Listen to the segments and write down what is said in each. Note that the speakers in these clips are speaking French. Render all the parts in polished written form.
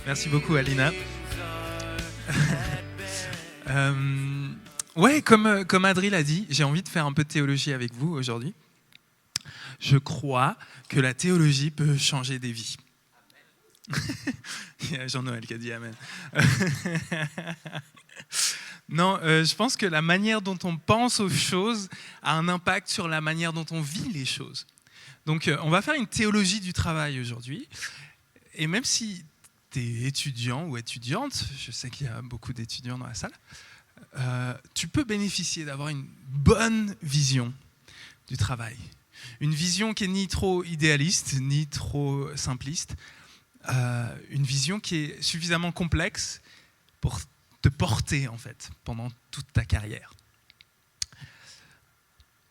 Merci beaucoup, Alina. Ouais, comme Adrien l'a dit, j'ai envie de faire un peu de théologie avec vous aujourd'hui. Je crois que la théologie peut changer des vies. Il y a Jean-Noël qui a dit Amen. Non, je pense que la manière dont on pense aux choses a un impact sur la manière dont on vit les choses. Donc, on va faire une théologie du travail aujourd'hui. Et même si tu es étudiant ou étudiante, je sais qu'il y a beaucoup d'étudiants dans la salle, tu peux bénéficier d'avoir une bonne vision du travail. Une vision qui est ni trop idéaliste, ni trop simpliste. Une vision qui est suffisamment complexe pour te porter, en fait, pendant toute ta carrière.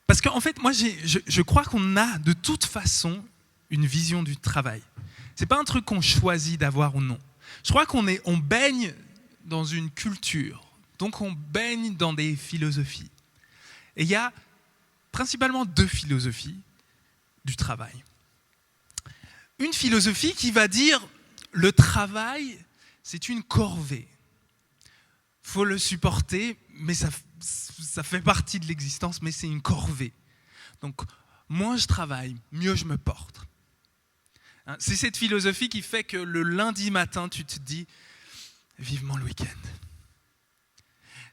Parce qu'en fait, moi, je crois qu'on a de toute façon une vision du travail. C'est pas un truc qu'on choisit d'avoir ou non. Je crois qu'on baigne dans une culture, donc on baigne dans des philosophies. Et il y a principalement deux philosophies du travail. Une philosophie qui va dire le travail, c'est une corvée. Il faut le supporter, mais ça fait partie de l'existence, mais c'est une corvée. Donc, moins je travaille, mieux je me porte. C'est cette philosophie qui fait que le lundi matin, tu te dis vivement le week-end.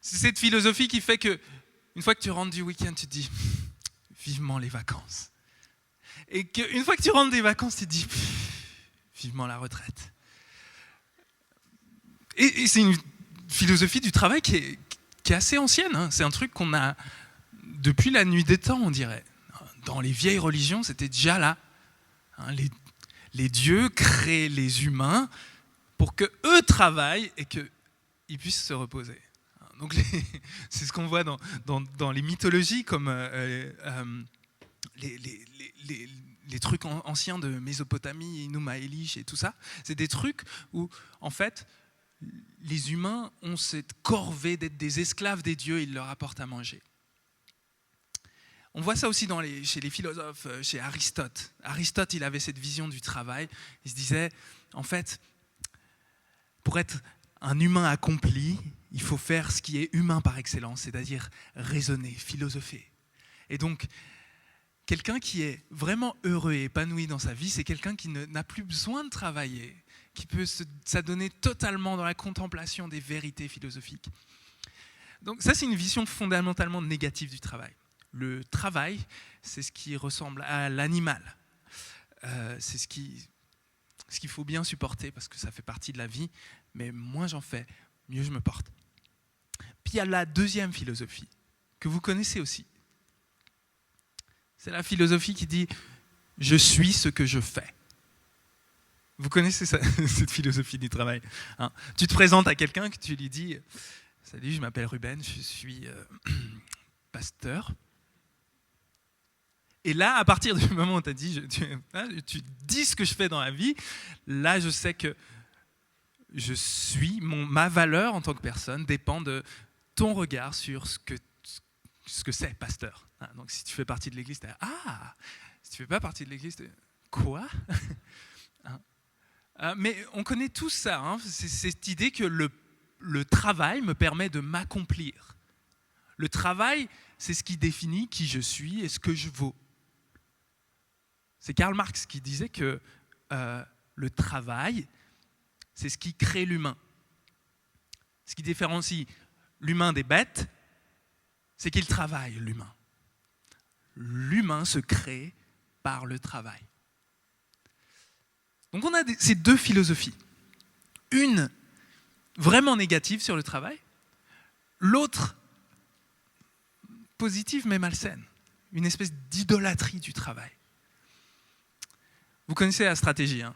C'est cette philosophie qui fait que une fois que tu rentres du week-end, tu te dis vivement les vacances. Et qu'une fois que tu rentres des vacances, tu te dis vivement la retraite. Et c'est une philosophie du travail qui est assez ancienne. Hein. C'est un truc qu'on a depuis la nuit des temps, on dirait. Dans les vieilles religions, c'était déjà là. Hein, les dieux créent les humains pour qu'eux travaillent et qu'ils puissent se reposer. Donc c'est ce qu'on voit dans les mythologies comme les trucs anciens de Mésopotamie, Enuma Elish et tout ça. C'est des trucs où, en fait, les humains ont cette corvée d'être des esclaves des dieux, ils leur apportent à manger. On voit ça aussi chez les philosophes, chez Aristote. Aristote, il avait cette vision du travail. Il se disait, en fait, pour être un humain accompli, il faut faire ce qui est humain par excellence, c'est-à-dire raisonner, philosopher. Et donc, quelqu'un qui est vraiment heureux et épanoui dans sa vie, c'est quelqu'un qui n'a plus besoin de travailler, qui peut s'adonner totalement dans la contemplation des vérités philosophiques. Donc ça, c'est une vision fondamentalement négative du travail. Le travail, c'est ce qui ressemble à l'animal. C'est ce qu'il faut bien supporter parce que ça fait partie de la vie, mais moins j'en fais, mieux je me porte. Puis il y a la deuxième philosophie, que vous connaissez aussi. C'est la philosophie qui dit « je suis ce que je fais ». Vous connaissez cette philosophie du travail, hein. Tu te présentes à quelqu'un, que tu lui dis « Salut, je m'appelle Ruben, je suis pasteur ». Et là, à partir du moment où tu as dit, tu dis ce que je fais dans la vie, là, je sais que ma valeur en tant que personne dépend de ton regard sur ce que c'est, pasteur. Donc, si tu fais partie de l'église, tu es si tu ne fais pas partie de l'église, quoi? Mais on connaît tous ça, hein. C'est cette idée que le travail me permet de m'accomplir. Le travail, c'est ce qui définit qui je suis et ce que je vaux. C'est Karl Marx qui disait que le travail, c'est ce qui crée l'humain. Ce qui différencie l'humain des bêtes, c'est qu'il travaille, l'humain. L'humain se crée par le travail. Donc on a ces deux philosophies. Une vraiment négative sur le travail, l'autre positive mais malsaine. Une espèce d'idolâtrie du travail. Vous connaissez la stratégie, hein.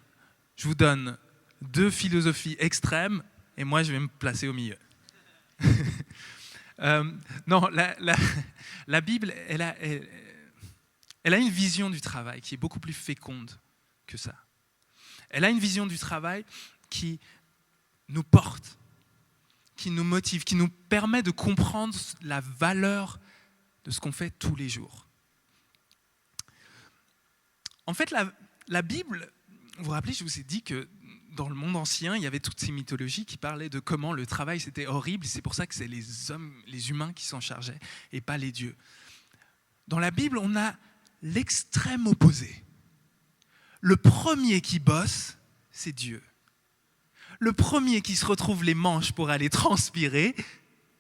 Je vous donne deux philosophies extrêmes et moi je vais me placer au milieu. Non, la Bible, elle a une vision du travail qui est beaucoup plus féconde que ça. Elle a une vision du travail qui nous porte, qui nous motive, qui nous permet de comprendre la valeur de ce qu'on fait tous les jours. En fait, la Bible, vous vous rappelez, je vous ai dit que dans le monde ancien, il y avait toutes ces mythologies qui parlaient de comment le travail c'était horrible. C'est pour ça que c'est les humains qui s'en chargeaient et pas les dieux. Dans la Bible, on a l'extrême opposé. Le premier qui bosse, c'est Dieu. Le premier qui se retrouve les manches pour aller transpirer,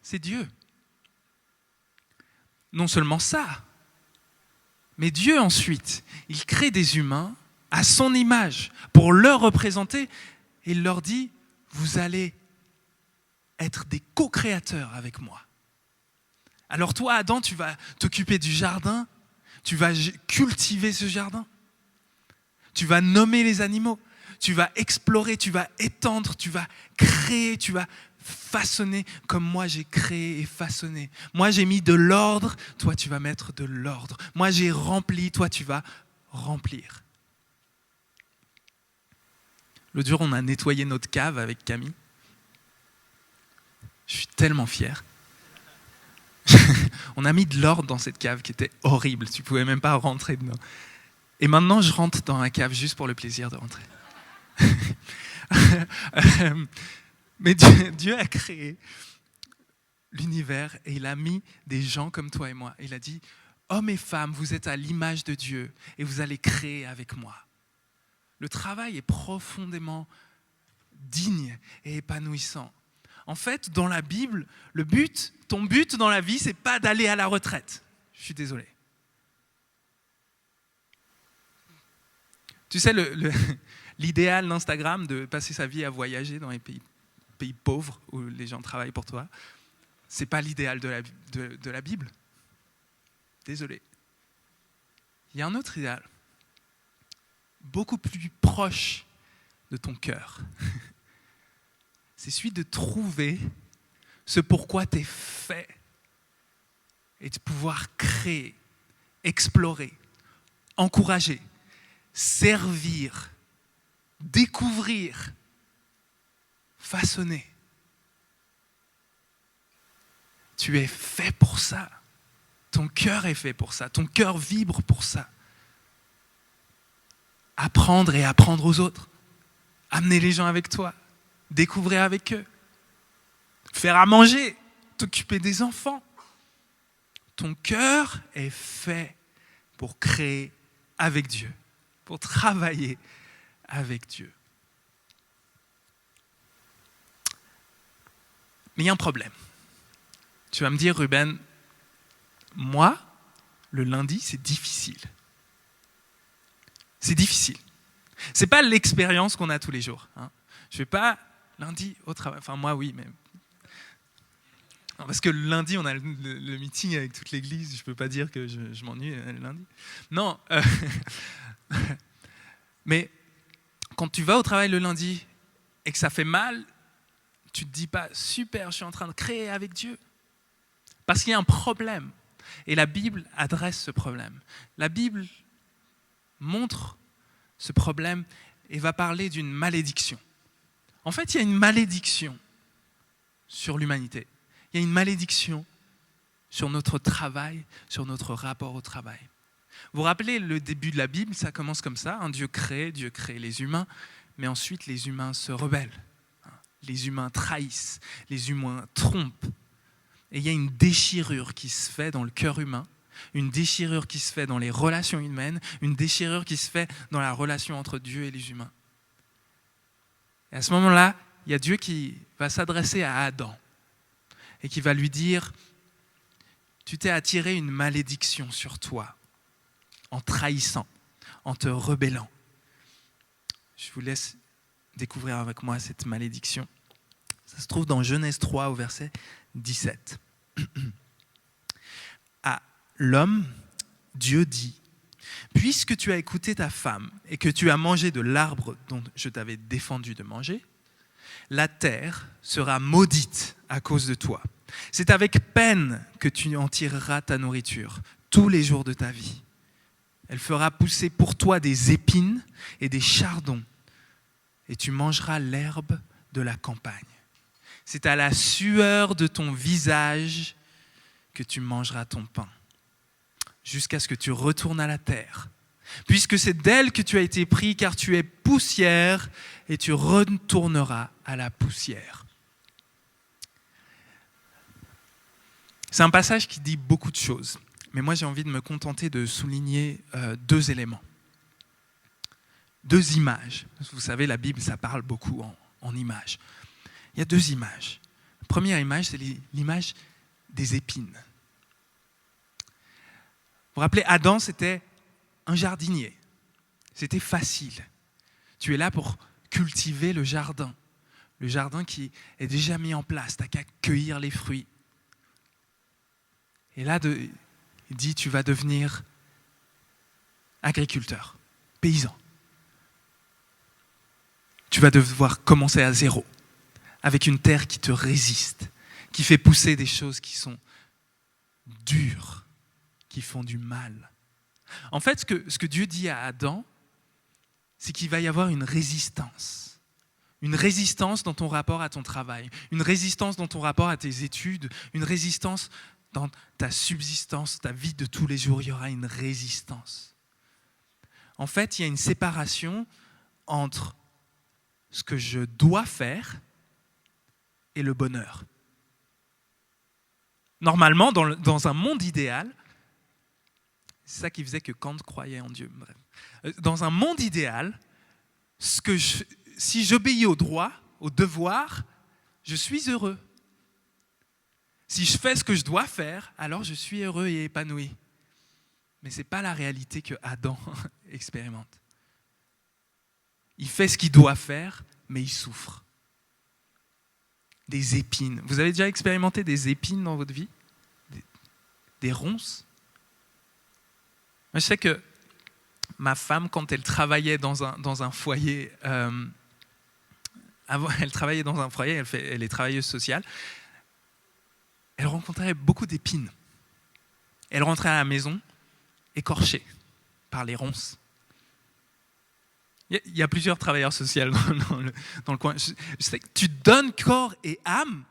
c'est Dieu. Non seulement ça, mais Dieu ensuite, il crée des humains à son image pour leur représenter et il leur dit, vous allez être des co-créateurs avec moi. Alors toi, Adam, tu vas t'occuper du jardin, tu vas cultiver ce jardin, tu vas nommer les animaux, tu vas explorer, tu vas étendre, tu vas créer, tu vas façonner comme moi j'ai créé et façonné. Moi j'ai mis de l'ordre, toi tu vas mettre de l'ordre. Moi j'ai rempli, toi tu vas remplir. L'autre jour on a nettoyé notre cave avec Camille. Je suis tellement fier. On a mis de l'ordre dans cette cave qui était horrible, tu ne pouvais même pas rentrer dedans. Et maintenant je rentre dans la cave juste pour le plaisir de rentrer. Mais Dieu a créé l'univers et il a mis des gens comme toi et moi. Il a dit, hommes et femmes, vous êtes à l'image de Dieu et vous allez créer avec moi. Le travail est profondément digne et épanouissant. En fait, dans la Bible, ton but dans la vie, c'est pas d'aller à la retraite. Je suis désolé. Tu sais, l'idéal d'Instagram de passer sa vie à voyager dans les pays pauvres où les gens travaillent pour toi, c'est pas l'idéal de la Bible. Désolé. Il y a un autre idéal, beaucoup plus proche de ton cœur. C'est celui de trouver ce pourquoi tu es fait et de pouvoir créer, explorer, encourager, servir, découvrir, façonner. Tu es fait pour ça. Ton cœur est fait pour ça. Ton cœur vibre pour ça. Apprendre et apprendre aux autres. Amener les gens avec toi. Découvrir avec eux. Faire à manger. T'occuper des enfants. Ton cœur est fait pour créer avec Dieu. Pour travailler avec Dieu. Mais il y a un problème. Tu vas me dire, Ruben, moi, le lundi, c'est difficile. C'est difficile. Ce n'est pas l'expérience qu'on a tous les jours. Hein. Je ne vais pas lundi au travail. Enfin, moi, oui, mais... Non, parce que le lundi, on a le meeting avec toute l'église. Je ne peux pas dire que je m'ennuie le lundi. Non. Mais quand tu vas au travail le lundi et que ça fait mal, tu ne te dis pas, super, je suis en train de créer avec Dieu. Parce qu'il y a un problème. Et la Bible adresse ce problème. La Bible montre ce problème et va parler d'une malédiction. En fait, il y a une malédiction sur l'humanité. Il y a une malédiction sur notre travail, sur notre rapport au travail. Vous vous rappelez le début de la Bible, ça commence comme ça. Dieu crée les humains, mais ensuite les humains se rebellent. Les humains trahissent, les humains trompent. Et il y a une déchirure qui se fait dans le cœur humain, une déchirure qui se fait dans les relations humaines, une déchirure qui se fait dans la relation entre Dieu et les humains. Et à ce moment-là, il y a Dieu qui va s'adresser à Adam et qui va lui dire, tu t'es attiré une malédiction sur toi en trahissant, en te rebellant. Je vous laisse découvrir avec moi cette malédiction. Ça se trouve dans Genèse 3 au verset 17. À l'homme, Dieu dit, puisque tu as écouté ta femme et que tu as mangé de l'arbre dont je t'avais défendu de manger, la terre sera maudite à cause de toi. C'est avec peine que tu en tireras ta nourriture tous les jours de ta vie. Elle fera pousser pour toi des épines et des chardons, et tu mangeras l'herbe de la campagne. C'est à la sueur de ton visage que tu mangeras ton pain, jusqu'à ce que tu retournes à la terre, puisque c'est d'elle que tu as été pris, car tu es poussière et tu retourneras à la poussière. C'est un passage qui dit beaucoup de choses, mais moi j'ai envie de me contenter de souligner 2 éléments. 2 images. Vous savez, la Bible, ça parle beaucoup en images. Il y a 2 images. La première image, c'est l'image des épines. Vous vous rappelez, Adam, c'était un jardinier. C'était facile. Tu es là pour cultiver le jardin. Le jardin qui est déjà mis en place. Tu n'as qu'à cueillir les fruits. Et là, il dit, tu vas devenir agriculteur, paysan. Tu vas devoir commencer à zéro, avec une terre qui te résiste, qui fait pousser des choses qui sont dures, qui font du mal. En fait, ce que Dieu dit à Adam, c'est qu'il va y avoir une résistance. Une résistance dans ton rapport à ton travail, une résistance dans ton rapport à tes études, une résistance dans ta subsistance, ta vie de tous les jours, il y aura une résistance. En fait, il y a une séparation entre ce que je dois faire et le bonheur. Normalement, dans un monde idéal, c'est ça qui faisait que Kant croyait en Dieu. Bref. Dans un monde idéal, si j'obéis au droit, au devoir, je suis heureux. Si je fais ce que je dois faire, alors je suis heureux et épanoui. Mais ce n'est pas la réalité que Adam expérimente. Il fait ce qu'il doit faire, mais il souffre. Des épines. Vous avez déjà expérimenté des épines dans votre vie ? Des ronces ? Moi, je sais que ma femme, quand elle travaillait dans un foyer, elle travaillait dans un foyer, elle est travailleuse sociale, elle rencontrait beaucoup d'épines. Elle rentrait à la maison écorchée par les ronces. Il y a plusieurs travailleurs sociaux dans le coin. Je sais que tu donnes corps et âme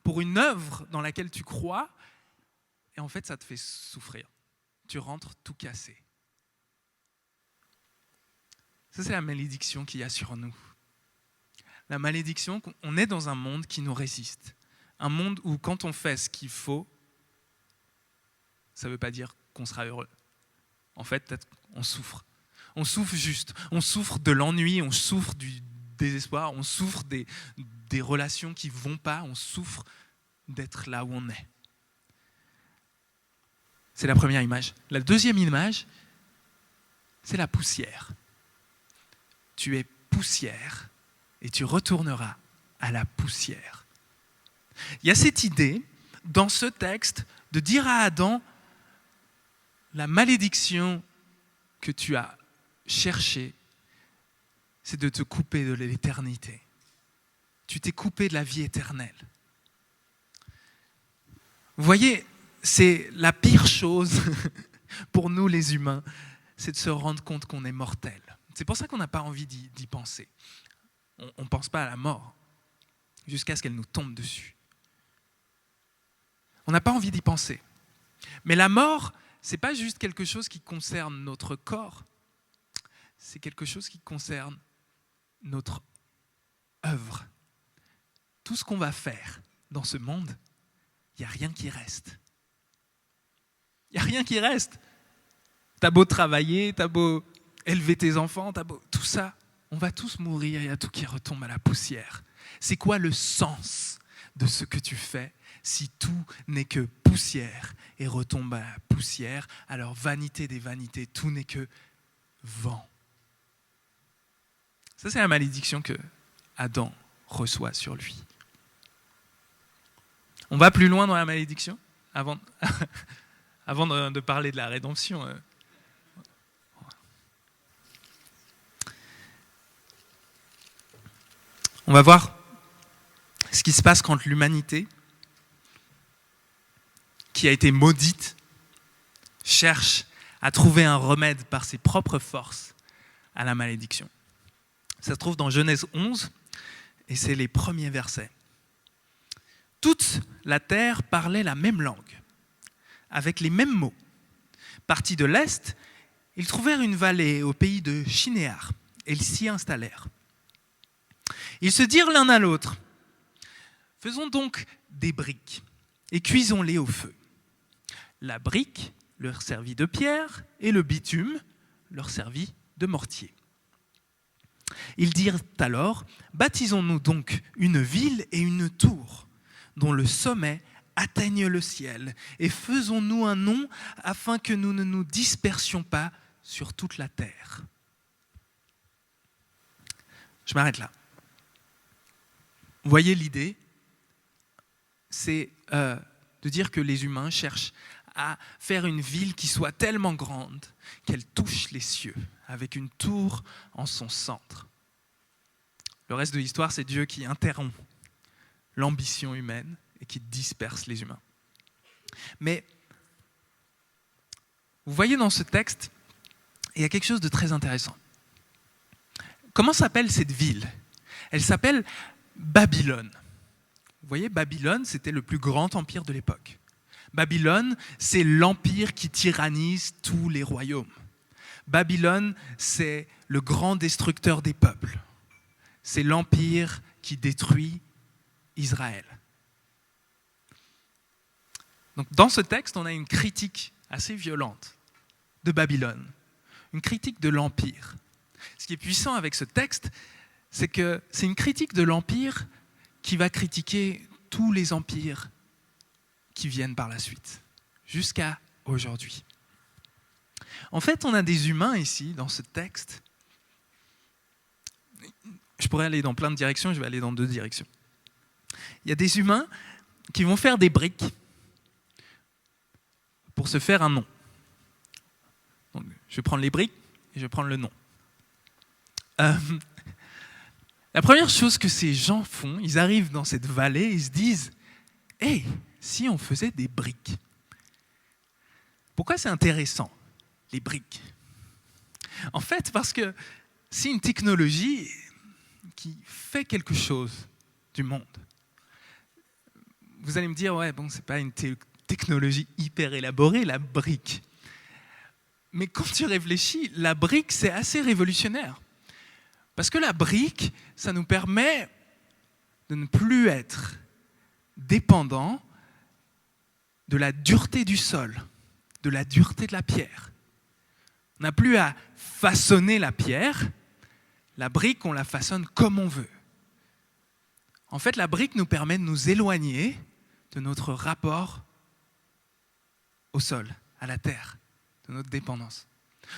pour une œuvre dans laquelle tu crois, et en fait, ça te fait souffrir. Tu rentres tout cassé. Ça, c'est la malédiction qu'il y a sur nous. La malédiction, on est dans un monde qui nous résiste. Un monde où, quand on fait ce qu'il faut, ça ne veut pas dire qu'on sera heureux. En fait, peut-être on souffre. On souffre juste. On souffre de l'ennui, on souffre du désespoir, on souffre des relations qui ne vont pas, on souffre d'être là où on est. C'est la première image. La deuxième image, c'est la poussière. Tu es poussière et tu retourneras à la poussière. Il y a cette idée, dans ce texte, de dire à Adam, la malédiction que tu as cherchée, c'est de te couper de l'éternité. Tu t'es coupé de la vie éternelle. Vous voyez, c'est la pire chose pour nous les humains, c'est de se rendre compte qu'on est mortel. C'est pour ça qu'on n'a pas envie d'y penser. On ne pense pas à la mort jusqu'à ce qu'elle nous tombe dessus. On n'a pas envie d'y penser. Mais la mort, ce n'est pas juste quelque chose qui concerne notre corps, c'est quelque chose qui concerne notre œuvre. Tout ce qu'on va faire dans ce monde, il n'y a rien qui reste. Il n'y a rien qui reste. T'as beau travailler, t'as beau élever tes enfants, tout ça, on va tous mourir, il y a tout qui retombe à la poussière. C'est quoi le sens de ce que tu fais si tout n'est que poussière et retombe à la poussière? Alors vanité des vanités, tout n'est que vent. Ça, c'est la malédiction que Adam reçoit sur lui. On va plus loin dans la malédiction avant de parler de la rédemption. On va voir ce qui se passe quand l'humanité, qui a été maudite, cherche à trouver un remède par ses propres forces à la malédiction. Ça se trouve dans Genèse 11, et c'est les premiers versets. Toute la terre parlait la même langue, avec les mêmes mots. Partis de l'Est, ils trouvèrent une vallée au pays de Shinéar et ils s'y installèrent. Ils se dirent l'un à l'autre, « Faisons donc des briques et cuisons-les au feu. » La brique leur servit de pierre et le bitume leur servit de mortier. Ils dirent alors, « Baptisons-nous donc une ville et une tour, dont le sommet atteigne le ciel, et faisons-nous un nom afin que nous ne nous dispersions pas sur toute la terre. » Je m'arrête là. Vous voyez l'idée, c'est de dire que les humains cherchent à faire une ville qui soit tellement grande qu'elle touche les cieux, avec une tour en son centre. Le reste de l'histoire, c'est Dieu qui interrompt l'ambition humaine et qui disperse les humains. Mais vous voyez dans ce texte, il y a quelque chose de très intéressant. Comment s'appelle cette ville ? Elle s'appelle Babylone. Vous voyez, Babylone, c'était le plus grand empire de l'époque. Babylone, c'est l'empire qui tyrannise tous les royaumes. Babylone, c'est le grand destructeur des peuples. C'est l'empire qui détruit Israël. Donc, dans ce texte, on a une critique assez violente de Babylone, une critique de l'empire. Ce qui est puissant avec ce texte, c'est que c'est une critique de l'empire qui va critiquer tous les empires qui viennent par la suite, jusqu'à aujourd'hui. En fait, on a des humains ici, dans ce texte. Je pourrais aller dans plein de directions, je vais aller dans 2 directions. Il y a des humains qui vont faire des briques pour se faire un nom. Donc, je vais prendre les briques et je vais prendre le nom. La première chose que ces gens font, ils arrivent dans cette vallée, ils se disent « Hey, si on faisait des briques ?» Pourquoi c'est intéressant, les briques ? En fait, parce que c'est une technologie qui fait quelque chose du monde. Vous allez me dire, ouais, bon, c'est pas une technologie hyper élaborée, la brique. Mais quand tu réfléchis, la brique, c'est assez révolutionnaire. Parce que la brique, ça nous permet de ne plus être dépendant de la dureté du sol, de la dureté de la pierre. On n'a plus à façonner la pierre. La brique, on la façonne comme on veut. En fait, la brique nous permet de nous éloigner de notre rapport au sol, à la terre, de notre dépendance.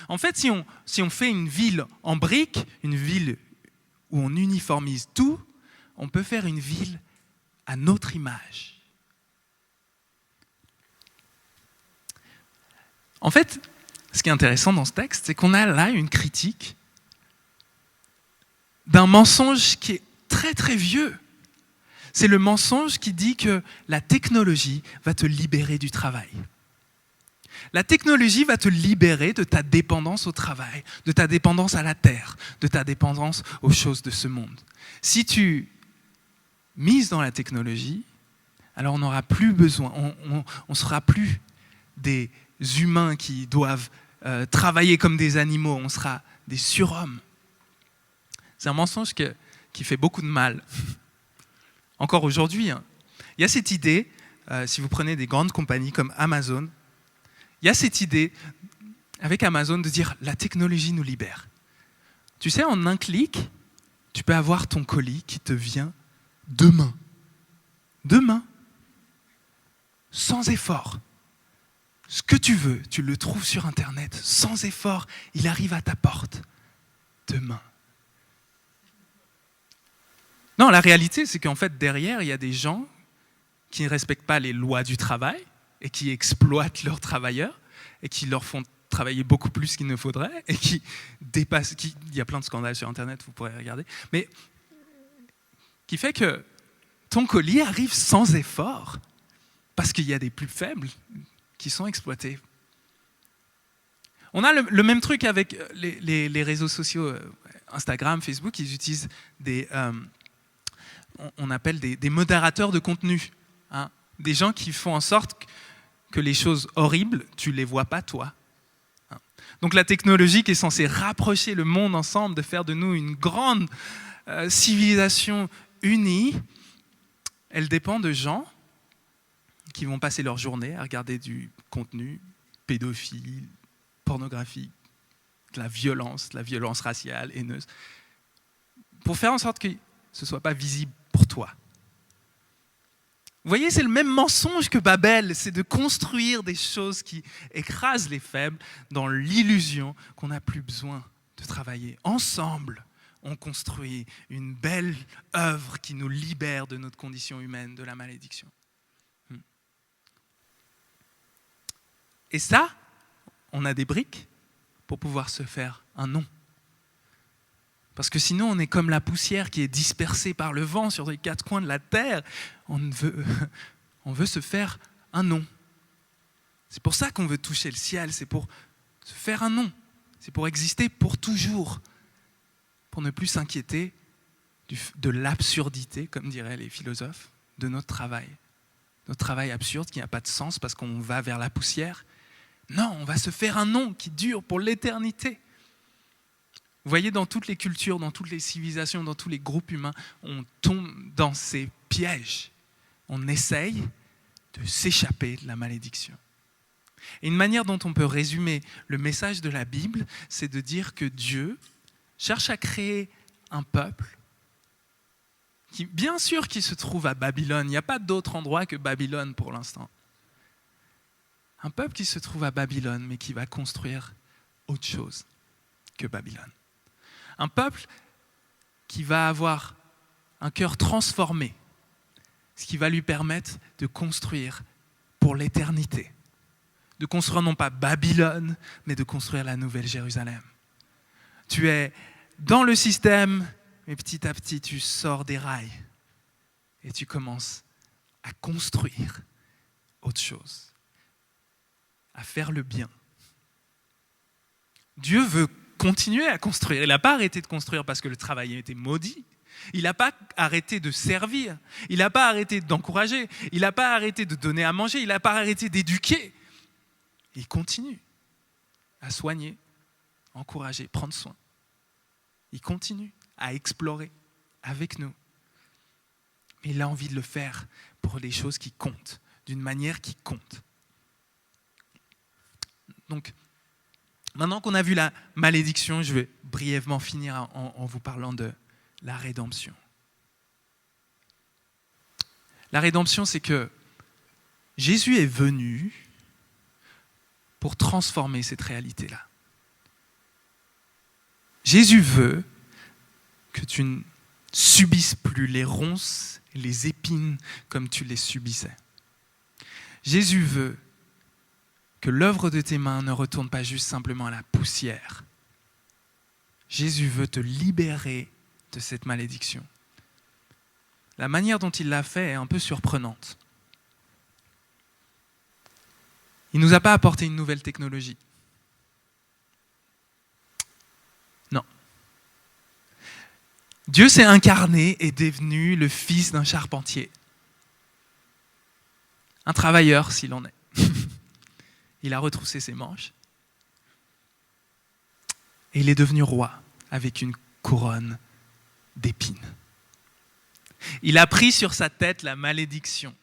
En fait, si on fait une ville en briques, une ville où on uniformise tout, on peut faire une ville à notre image. En fait, ce qui est intéressant dans ce texte, c'est qu'on a là une critique d'un mensonge qui est très très vieux. C'est le mensonge qui dit que la technologie va te libérer du travail. La technologie va te libérer de ta dépendance au travail, de ta dépendance à la terre, de ta dépendance aux choses de ce monde. Si tu mises dans la technologie, alors on n'aura plus besoin, on ne sera plus des humains qui doivent travailler comme des animaux, on sera des surhommes. C'est un mensonge qui fait beaucoup de mal. Encore aujourd'hui, il y a cette idée, si vous prenez des grandes compagnies comme Amazon, il y a cette idée avec Amazon de dire la technologie nous libère. Tu sais, en un clic, tu peux avoir ton colis qui te vient demain. Demain. Sans effort. Ce que tu veux, tu le trouves sur Internet. Sans effort, il arrive à ta porte. Demain. Non, la réalité, c'est qu'en fait, derrière, il y a des gens qui ne respectent pas les lois du travail et qui exploitent leurs travailleurs et qui leur font travailler beaucoup plus qu'il ne faudrait et qui dépassent... il y a plein de scandales sur Internet, vous pourrez regarder, mais qui fait que ton colis arrive sans effort parce qu'il y a des plus faibles qui sont exploités. On a le même truc avec les réseaux sociaux, Instagram, Facebook, ils utilisent on appelle des modérateurs de contenu. Hein, des gens qui font en sorte que les choses horribles, tu ne les vois pas toi. Hein. Donc la technologie qui est censée rapprocher le monde ensemble, de faire de nous une grande civilisation unie, elle dépend de gens qui vont passer leur journée à regarder du contenu pédophile, pornographique, de la violence raciale, haineuse, pour faire en sorte que ce ne soit pas visible pour toi. Vous voyez, c'est le même mensonge que Babel, c'est de construire des choses qui écrasent les faibles dans l'illusion qu'on n'a plus besoin de travailler. Ensemble, on construit une belle œuvre qui nous libère de notre condition humaine, de la malédiction. Et ça, on a des briques pour pouvoir se faire un nom. Parce que sinon, on est comme la poussière qui est dispersée par le vent sur les quatre coins de la terre. On veut se faire un nom. C'est pour ça qu'on veut toucher le ciel, c'est pour se faire un nom. C'est pour exister pour toujours. Pour ne plus s'inquiéter de l'absurdité, comme diraient les philosophes, de notre travail. Notre travail absurde qui n'a pas de sens parce qu'on va vers la poussière. Non, on va se faire un nom qui dure pour l'éternité. Vous voyez, dans toutes les cultures, dans toutes les civilisations, dans tous les groupes humains, on tombe dans ces pièges. On essaye de s'échapper de la malédiction. Et une manière dont on peut résumer le message de la Bible, c'est de dire que Dieu cherche à créer un peuple qui, bien sûr, qui se trouve à Babylone. Il n'y a pas d'autre endroit que Babylone pour l'instant. Un peuple qui se trouve à Babylone, mais qui va construire autre chose que Babylone. Un peuple qui va avoir un cœur transformé, ce qui va lui permettre de construire pour l'éternité. De construire non pas Babylone, mais de construire la nouvelle Jérusalem. Tu es dans le système, mais petit à petit, tu sors des rails et tu commences à construire autre chose, à faire le bien. Dieu veut continuer à construire. Il n'a pas arrêté de construire parce que le travail a été maudit. Il n'a pas arrêté de servir. Il n'a pas arrêté d'encourager. Il n'a pas arrêté de donner à manger. Il n'a pas arrêté d'éduquer. Il continue à soigner, encourager, prendre soin. Il continue à explorer avec nous. Mais il a envie de le faire pour les choses qui comptent, d'une manière qui compte. Donc, maintenant qu'on a vu la malédiction, je vais brièvement finir en vous parlant de la rédemption. La rédemption, c'est que Jésus est venu pour transformer cette réalité-là. Jésus veut que tu ne subisses plus les ronces et les épines comme tu les subissais. Jésus veut que l'œuvre de tes mains ne retourne pas juste simplement à la poussière. Jésus veut te libérer de cette malédiction. La manière dont il l'a fait est un peu surprenante. Il ne nous a pas apporté une nouvelle technologie. Non. Dieu s'est incarné et est devenu le fils d'un charpentier. Un travailleur s'il en est. Il a retroussé ses manches. Et il est devenu roi avec une couronne d'épines. Il a pris sur sa tête la malédiction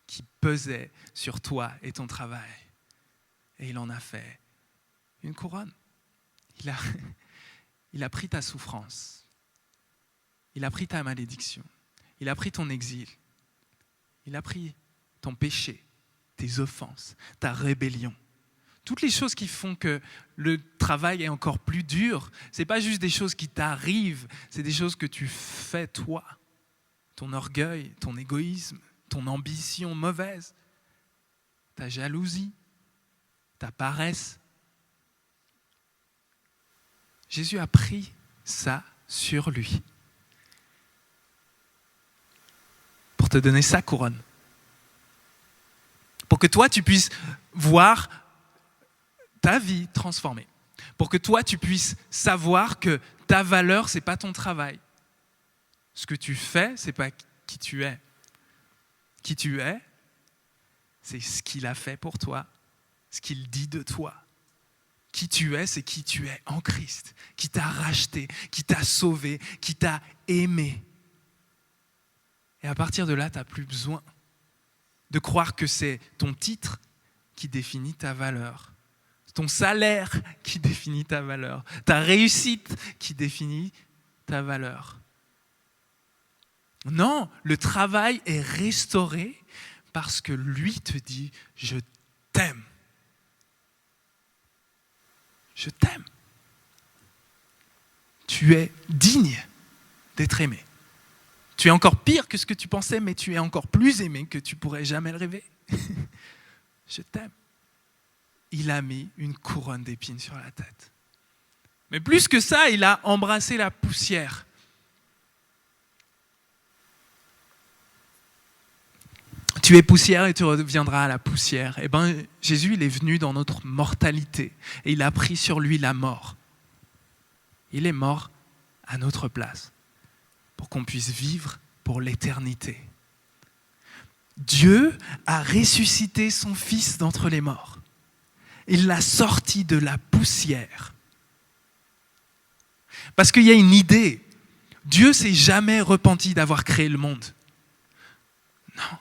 qui pesait sur toi et ton travail. Et il en a fait une couronne. Il a pris ta souffrance. Il a pris ta malédiction. Il a pris ton exil. Il a pris ton péché, tes offenses, ta rébellion. Toutes les choses qui font que le travail est encore plus dur, ce n'est pas juste des choses qui t'arrivent, c'est des choses que tu fais toi. Ton orgueil, ton égoïsme, ton ambition mauvaise, ta jalousie, ta paresse. Jésus a pris ça sur lui pour te donner sa couronne. Pour que toi, tu puisses voir ta vie transformée. Pour que toi, tu puisses savoir que ta valeur, ce n'est pas ton travail. Ce que tu fais, ce n'est pas qui tu es. Qui tu es, c'est ce qu'il a fait pour toi, ce qu'il dit de toi. qui tu es, c'est qui tu es en Christ, qui t'a racheté, qui t'a sauvé, qui t'a aimé. Et à partir de là, tu n'as plus besoin de croire que c'est ton titre qui définit ta valeur, ton salaire qui définit ta valeur, ta réussite qui définit ta valeur. Non, le travail est restauré parce que lui te dit « Je t'aime ». Je t'aime. Tu es digne d'être aimé. Tu es encore pire que ce que tu pensais, mais tu es encore plus aimé que tu pourrais jamais le rêver. Je t'aime. Il a mis une couronne d'épines sur la tête. Mais plus que ça, il a embrassé la poussière. Tu es poussière et tu reviendras à la poussière. Eh bien, Jésus, il est venu dans notre mortalité et il a pris sur lui la mort. Il est mort à notre place pour qu'on puisse vivre pour l'éternité. Dieu a ressuscité son Fils d'entre les morts. Il l'a sorti de la poussière. Parce qu'il y a une idée. Dieu ne s'est jamais repenti d'avoir créé le monde. Non.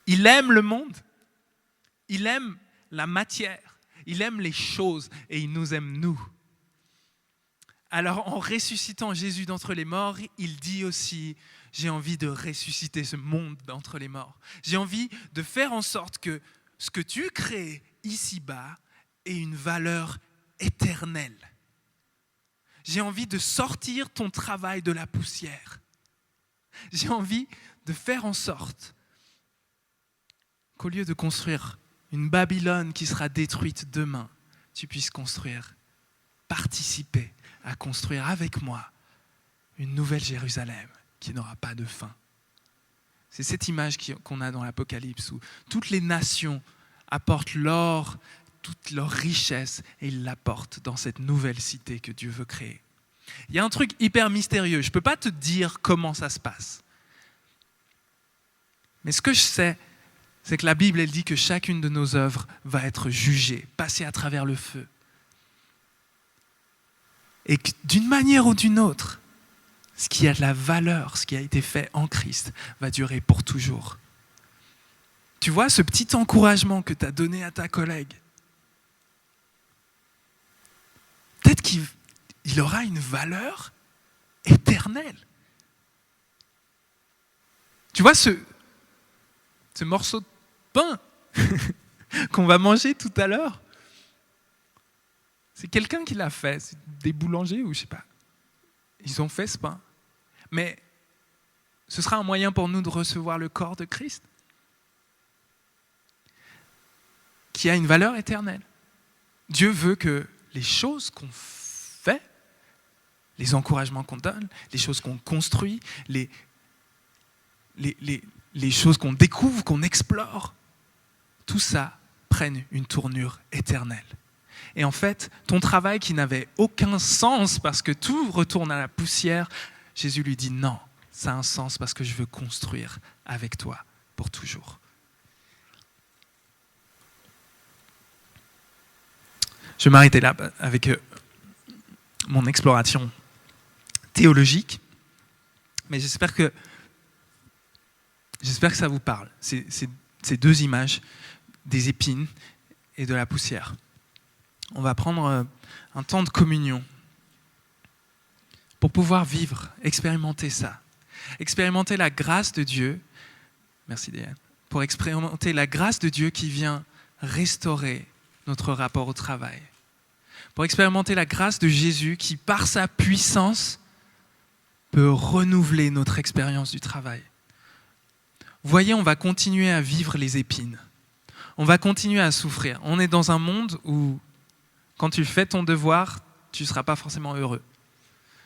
Il aime le monde, il aime la matière, il aime les choses et il nous aime nous. Alors en ressuscitant Jésus d'entre les morts, il dit aussi « J'ai envie de ressusciter ce monde d'entre les morts. J'ai envie de faire en sorte que ce que tu crées ici-bas ait une valeur éternelle. J'ai envie de sortir ton travail de la poussière. J'ai envie de faire en sorte qu'au lieu de construire une Babylone qui sera détruite demain, tu puisses construire, participer à construire avec moi une nouvelle Jérusalem qui n'aura pas de fin. C'est cette image qu'on a dans l'Apocalypse où toutes les nations apportent l'or, toute leur richesse et ils l'apportent dans cette nouvelle cité que Dieu veut créer. Il y a un truc hyper mystérieux, je ne peux pas te dire comment ça se passe. Mais ce que je sais, c'est que la Bible, elle dit que chacune de nos œuvres va être jugée, passée à travers le feu. Et que d'une manière ou d'une autre, ce qui a de la valeur, ce qui a été fait en Christ, va durer pour toujours. Tu vois, ce petit encouragement que tu as donné à ta collègue, peut-être qu'il aura une valeur éternelle. Tu vois, ce morceau de pain qu'on va manger tout à l'heure, c'est quelqu'un qui l'a fait, c'est des boulangers ou je sais pas. Ils ont fait ce pain. Mais ce sera un moyen pour nous de recevoir le corps de Christ qui a une valeur éternelle. Dieu veut que les choses qu'on fait, les encouragements qu'on donne, les choses qu'on construit, les choses qu'on découvre, qu'on explore, tout ça prenne une tournure éternelle. Et en fait, ton travail qui n'avait aucun sens parce que tout retourne à la poussière, Jésus lui dit non, ça a un sens parce que je veux construire avec toi pour toujours. Je vais m'arrêter là avec mon exploration théologique, mais j'espère que ça vous parle, ces deux images, des épines et de la poussière. On va prendre un temps de communion pour pouvoir vivre, expérimenter ça. Expérimenter la grâce de Dieu, merci Diane, pour expérimenter la grâce de Dieu qui vient restaurer notre rapport au travail. Pour expérimenter la grâce de Jésus qui, par sa puissance, peut renouveler notre expérience du travail. Voyez, on va continuer à vivre les épines. On va continuer à souffrir. On est dans un monde où, quand tu fais ton devoir, tu ne seras pas forcément heureux.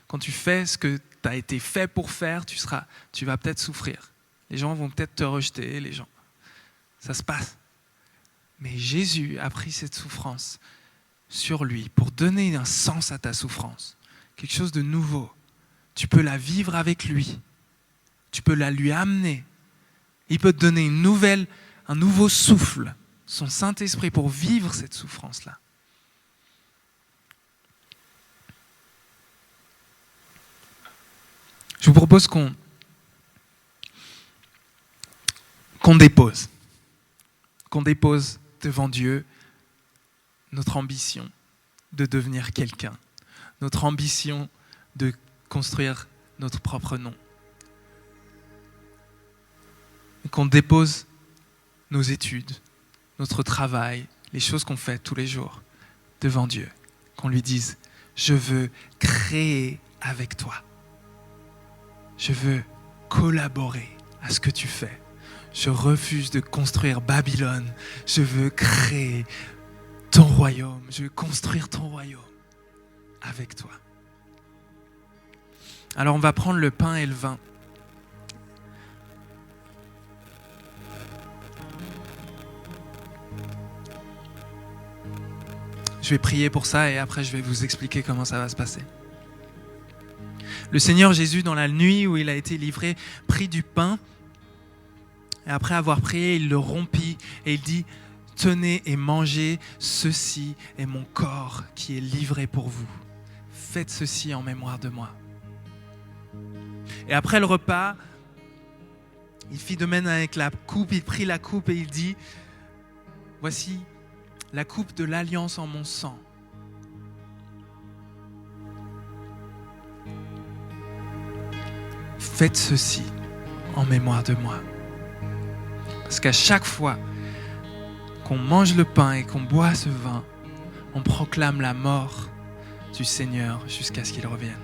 Quand tu fais ce que tu as été fait pour faire, tu vas peut-être souffrir. Les gens vont peut-être te rejeter, ça se passe. Mais Jésus a pris cette souffrance sur lui pour donner un sens à ta souffrance, quelque chose de nouveau. Tu peux la vivre avec lui, tu peux la lui amener. Il peut te donner un nouveau souffle, son Saint-Esprit pour vivre cette souffrance-là. Je vous propose qu'on dépose devant Dieu notre ambition de devenir quelqu'un, notre ambition de construire notre propre nom. Et qu'on dépose nos études, notre travail, les choses qu'on fait tous les jours devant Dieu. Qu'on lui dise, je veux créer avec toi. Je veux collaborer à ce que tu fais. Je refuse de construire Babylone. Je veux créer ton royaume. Je veux construire ton royaume avec toi. Alors on va prendre le pain et le vin. Je vais prier pour ça et après je vais vous expliquer comment ça va se passer. Le Seigneur Jésus, dans la nuit où il a été livré, prit du pain. Et après avoir prié, il le rompit et il dit, « Tenez et mangez, ceci est mon corps qui est livré pour vous. Faites ceci en mémoire de moi. » Et après le repas, il fit de même avec la coupe, il prit la coupe et il dit, « Voici la coupe de l'alliance en mon sang. Faites ceci en mémoire de moi. » Parce qu'à chaque fois qu'on mange le pain et qu'on boit ce vin, on proclame la mort du Seigneur jusqu'à ce qu'il revienne.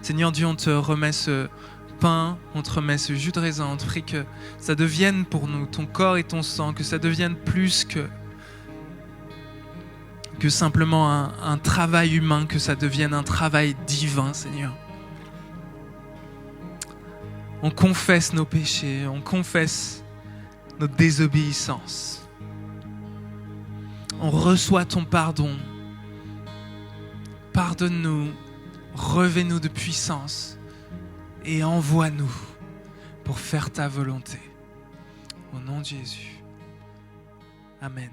Seigneur Dieu, on te remet ce pain, on te remet ce jus de raisin, on te prie que ça devienne pour nous ton corps et ton sang, que ça devienne plus que simplement un travail humain, que ça devienne un travail divin, Seigneur. On confesse nos péchés, on confesse notre désobéissance. On reçoit ton pardon. Pardonne-nous, revêt-nous de puissance et envoie-nous pour faire ta volonté. Au nom de Jésus. Amen.